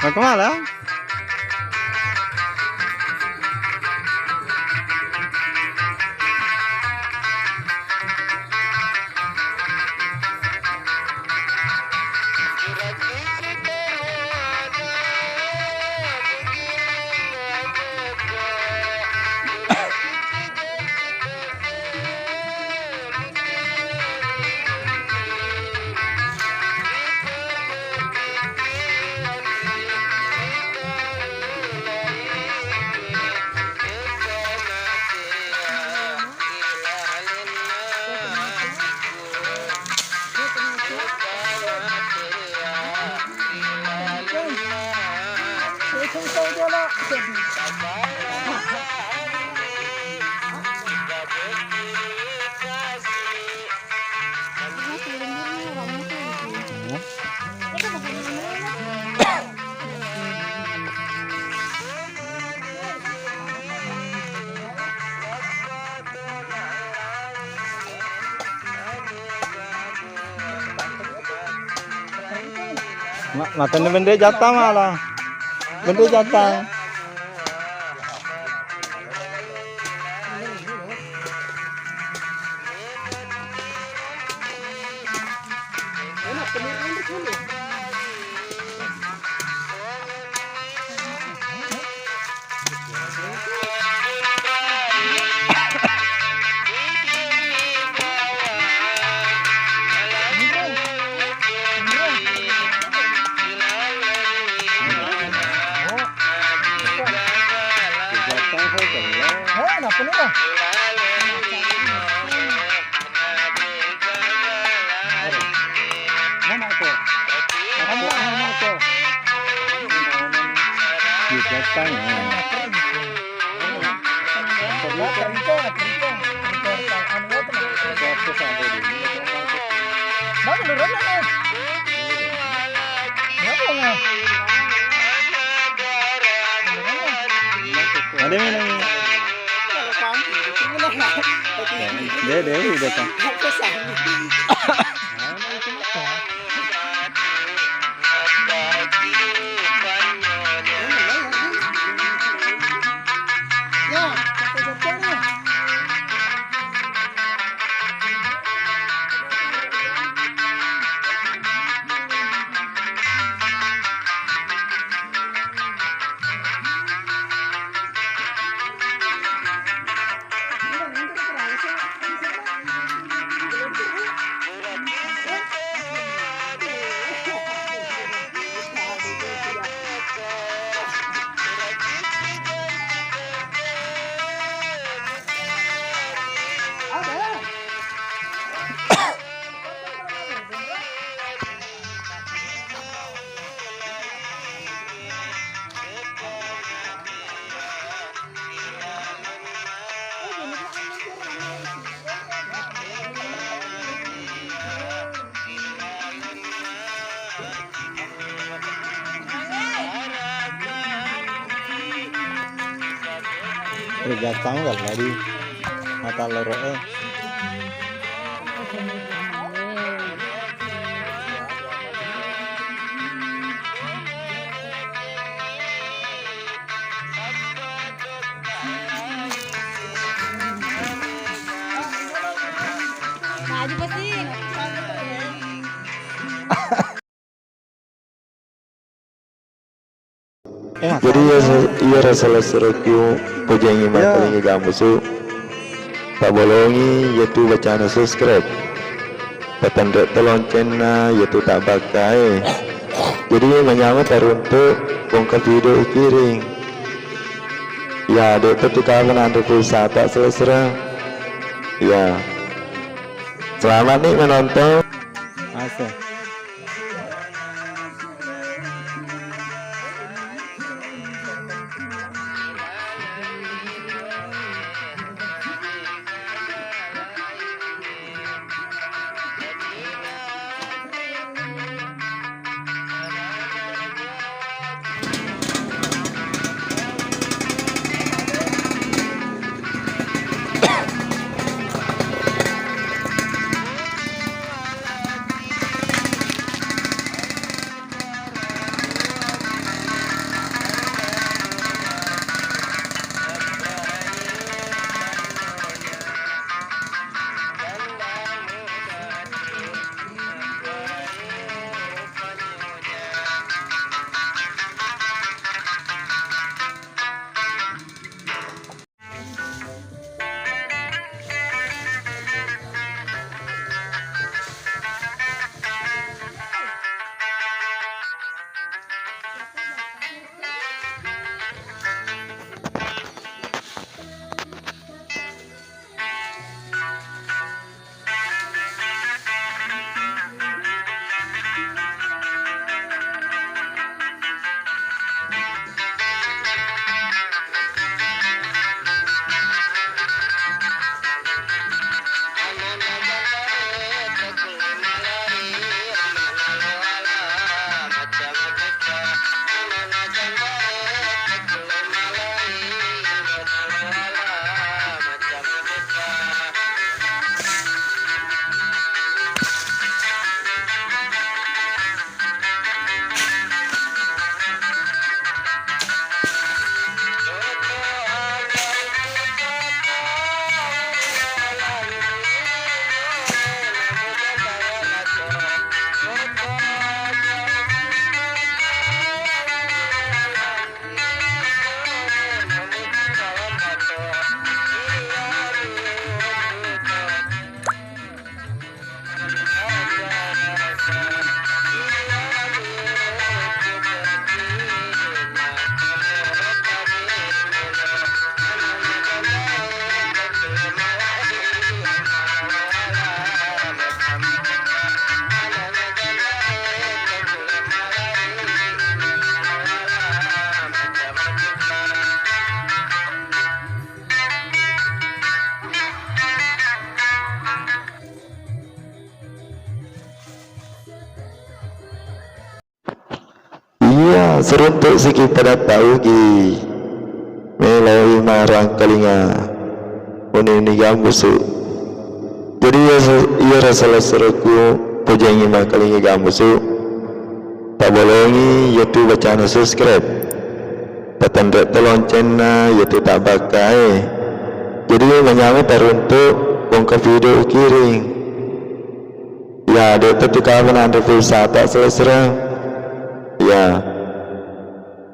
Mau kemana? Matanya benda jatah malah. Benda jatah. Ada mana? Dia udah kan. Udah tahu nggak tadi mata loroknya? Maju pasti. Jadi ya rasalah serakyu pujangi matalingi gamusu tak bolongi yaitu bacaan subscribe petanda teloncen yaitu tak pakai jadi menyambut untuk bongkar video kiring ya dek ketika menandu pulsa tak selesai ya selamat nih menonton. Asik. Iya, seruntuk siki pada tahu ki melalui marang kalinga ini gambusu. Jadi ia rasa seruku pujangi makalinga gambusu. Tak bolongi yaitu bacaan subscribe. Petanda teloncen na yaitu tak bakai. Jadi menyambut teruntuk bongkar video kiring. Ya, ada ketika menanda pulsa tak selesai. Ya.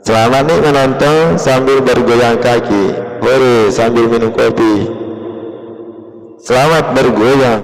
Selamat nih menonton sambil bergoyang kaki. Boleh sambil minum kopi. Selamat bergoyang.